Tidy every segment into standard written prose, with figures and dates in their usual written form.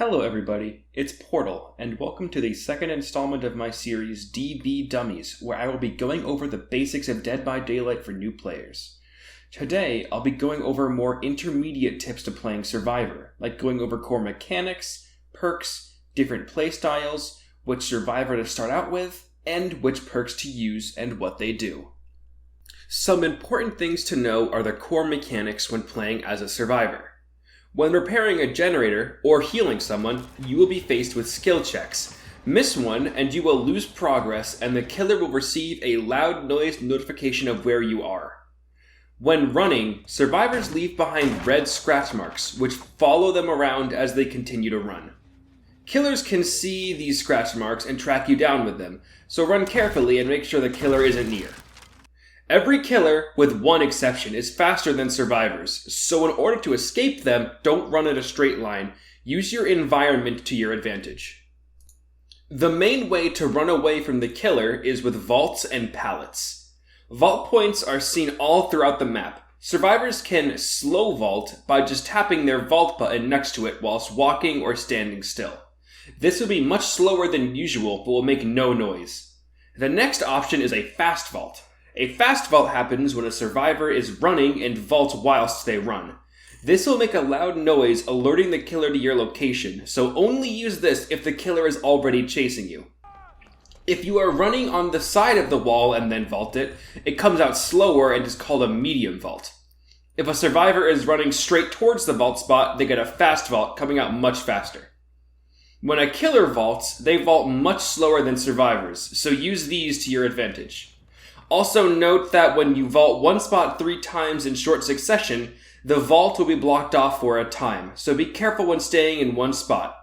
Hello everybody, it's Portal, and welcome to the second installment of my series DBDummies, where I will be going over the basics of Dead by Daylight for new players. Today, I'll be going over more intermediate tips to playing Survivor, like going over core mechanics, perks, different playstyles, which Survivor to start out with, and which perks to use and what they do. Some important things to know are the core mechanics when playing as a Survivor. When repairing a generator or healing someone, you will be faced with skill checks. Miss one and you will lose progress, and the killer will receive a loud noise notification of where you are. When running, survivors leave behind red scratch marks, which follow them around as they continue to run. Killers can see these scratch marks and track you down with them, so run carefully and make sure the killer isn't near. Every killer, with one exception, is faster than survivors, so in order to escape them, don't run in a straight line. Use your environment to your advantage. The main way to run away from the killer is with vaults and pallets. Vault points are seen all throughout the map. Survivors can slow vault by just tapping their vault button next to it whilst walking or standing still. This will be much slower than usual, but will make no noise. The next option is a fast vault. A fast vault happens when a survivor is running and vaults whilst they run. This will make a loud noise alerting the killer to your location, so only use this if the killer is already chasing you. If you are running on the side of the wall and then vault it, it comes out slower and is called a medium vault. If a survivor is running straight towards the vault spot, they get a fast vault coming out much faster. When a killer vaults, they vault much slower than survivors, so use these to your advantage. Also note that when you vault one spot 3 times in short succession, the vault will be blocked off for a time, so be careful when staying in one spot.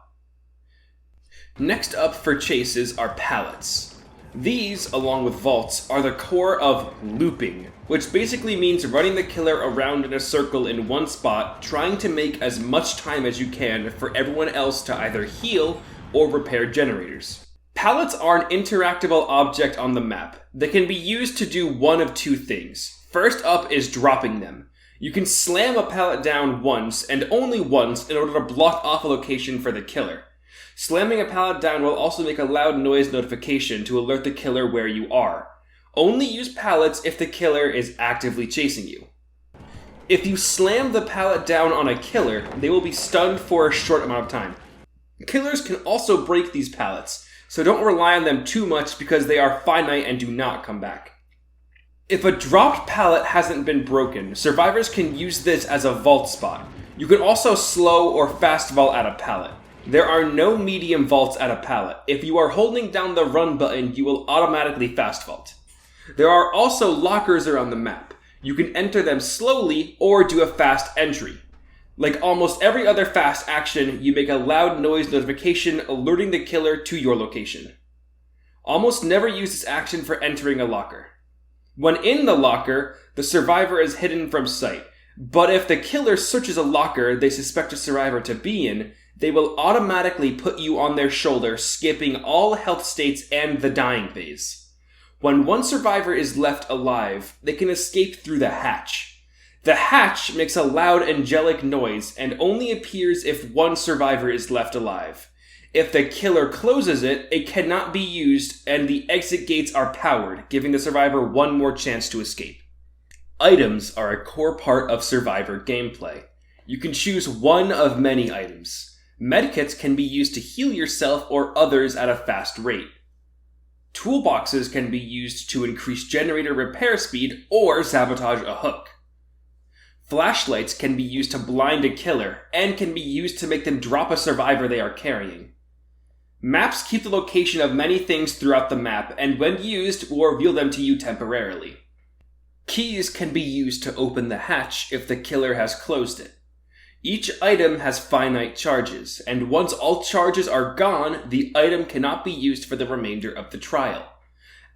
Next up for chases are pallets. These, along with vaults, are the core of looping, which basically means running the killer around in a circle in one spot, trying to make as much time as you can for everyone else to either heal or repair generators. Pallets are an interactable object on the map. They can be used to do one of two things. First up is dropping them. You can slam a pallet down once, and only once, in order to block off a location for the killer. Slamming a pallet down will also make a loud noise notification to alert the killer where you are. Only use pallets if the killer is actively chasing you. If you slam the pallet down on a killer, they will be stunned for a short amount of time. Killers can also break these pallets, so don't rely on them too much because they are finite and do not come back. If a dropped pallet hasn't been broken, survivors can use this as a vault spot. You can also slow or fast vault at a pallet. There are no medium vaults at a pallet. If you are holding down the run button, you will automatically fast vault. There are also lockers around the map. You can enter them slowly or do a fast entry. Like almost every other fast action, you make a loud noise notification alerting the killer to your location. Almost never use this action for entering a locker. When in the locker, the survivor is hidden from sight, but if the killer searches a locker they suspect a survivor to be in, they will automatically put you on their shoulder, skipping all health states and the dying phase. When one survivor is left alive, they can escape through the hatch. The hatch makes a loud angelic noise and only appears if one survivor is left alive. If the killer closes it, it cannot be used and the exit gates are powered, giving the survivor one more chance to escape. Items are a core part of Survivor gameplay. You can choose one of many items. Medkits can be used to heal yourself or others at a fast rate. Toolboxes can be used to increase generator repair speed or sabotage a hook. Flashlights can be used to blind a killer, and can be used to make them drop a survivor they are carrying. Maps keep the location of many things throughout the map, and when used, will reveal them to you temporarily. Keys can be used to open the hatch if the killer has closed it. Each item has finite charges, and once all charges are gone, the item cannot be used for the remainder of the trial.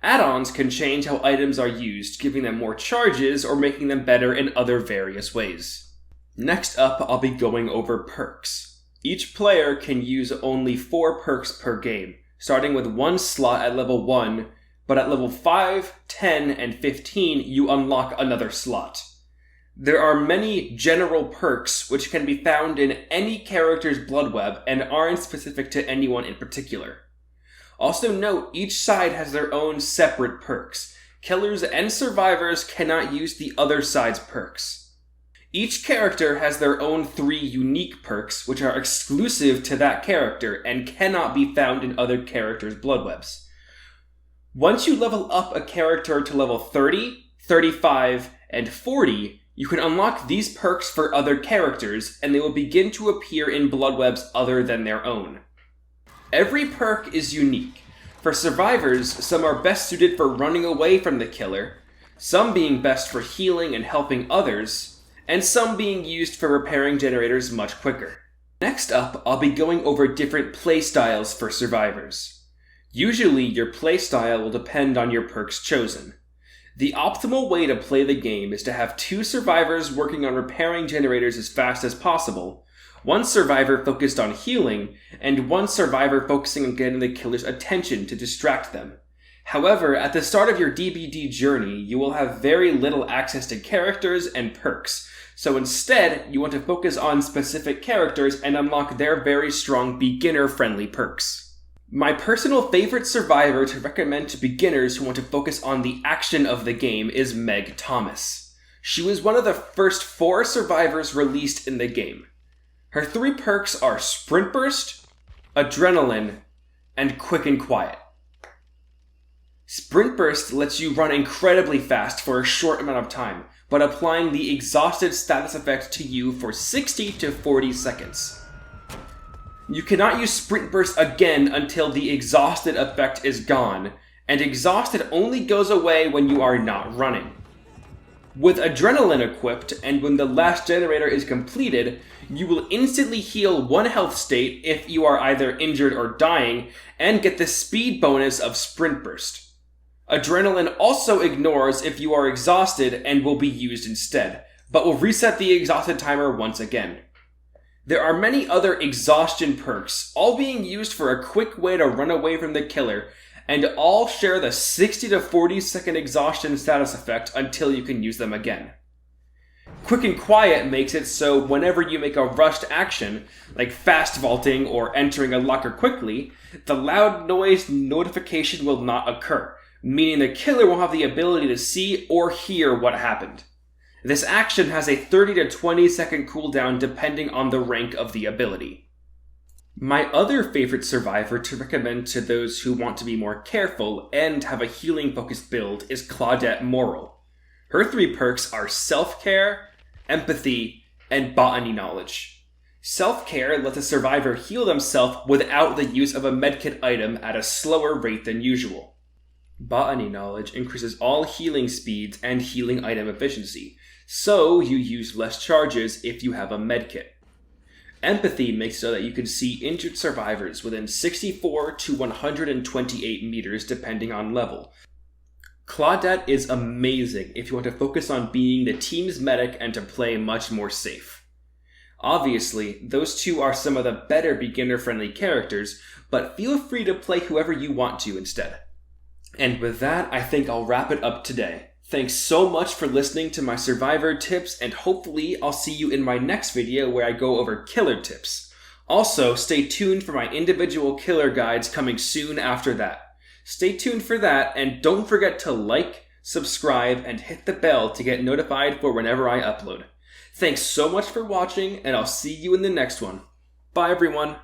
Add-ons can change how items are used, giving them more charges or making them better in other various ways. Next up, I'll be going over perks. Each player can use only 4 perks per game, starting with 1 slot at level 1, but at level 5, 10, and 15 you unlock another slot. There are many general perks which can be found in any character's blood web and aren't specific to anyone in particular. Also note, each side has their own separate perks. Killers and survivors cannot use the other side's perks. Each character has their own 3 unique perks which are exclusive to that character and cannot be found in other characters' blood webs. Once you level up a character to level 30, 35, and 40, you can unlock these perks for other characters, and they will begin to appear in blood webs other than their own. Every perk is unique. For survivors, some are best suited for running away from the killer, some being best for healing and helping others, and some being used for repairing generators much quicker. Next up, I'll be going over different playstyles for survivors. Usually, your playstyle will depend on your perks chosen. The optimal way to play the game is to have 2 survivors working on repairing generators as fast as possible, 1 survivor focused on healing, and 1 survivor focusing on getting the killer's attention to distract them. However, at the start of your DBD journey, you will have very little access to characters and perks, so instead, you want to focus on specific characters and unlock their very strong beginner-friendly perks. My personal favorite survivor to recommend to beginners who want to focus on the action of the game is Meg Thomas. She was one of the first 4 survivors released in the game. Her 3 perks are Sprint Burst, Adrenaline, and Quick and Quiet. Sprint Burst lets you run incredibly fast for a short amount of time, but applying the exhausted status effect to you for 60 to 40 seconds. You cannot use Sprint Burst again until the exhausted effect is gone, and exhausted only goes away when you are not running. With Adrenaline equipped, and when the last generator is completed, you will instantly heal 1 health state if you are either injured or dying, and get the speed bonus of Sprint Burst. Adrenaline also ignores if you are exhausted and will be used instead, but will reset the exhausted timer once again. There are many other exhaustion perks, all being used for a quick way to run away from the killer, and all share the 60 to 40 second exhaustion status effect until you can use them again. Quick and Quiet makes it so whenever you make a rushed action, like fast vaulting or entering a locker quickly, the loud noise notification will not occur, meaning the killer will have the ability to see or hear what happened. This action has a 30 to 20 second cooldown depending on the rank of the ability. My other favorite survivor to recommend to those who want to be more careful and have a healing focused build is Claudette Morrill. Her 3 perks are Self-Care, Empathy, and Botany Knowledge. Self-Care lets a survivor heal themselves without the use of a medkit item at a slower rate than usual. Botany Knowledge increases all healing speeds and healing item efficiency, so you use less charges if you have a medkit. Empathy makes so that you can see injured survivors within 64 to 128 meters depending on level. Claudette is amazing if you want to focus on being the team's medic and to play much more safe. Obviously, those 2 are some of the better beginner-friendly characters, but feel free to play whoever you want to instead. And with that, I think I'll wrap it up today. Thanks so much for listening to my survivor tips, and hopefully I'll see you in my next video where I go over killer tips. Also, stay tuned for my individual killer guides coming soon after that. Stay tuned for that, and don't forget to like, subscribe, and hit the bell to get notified for whenever I upload. Thanks so much for watching, and I'll see you in the next one. Bye everyone!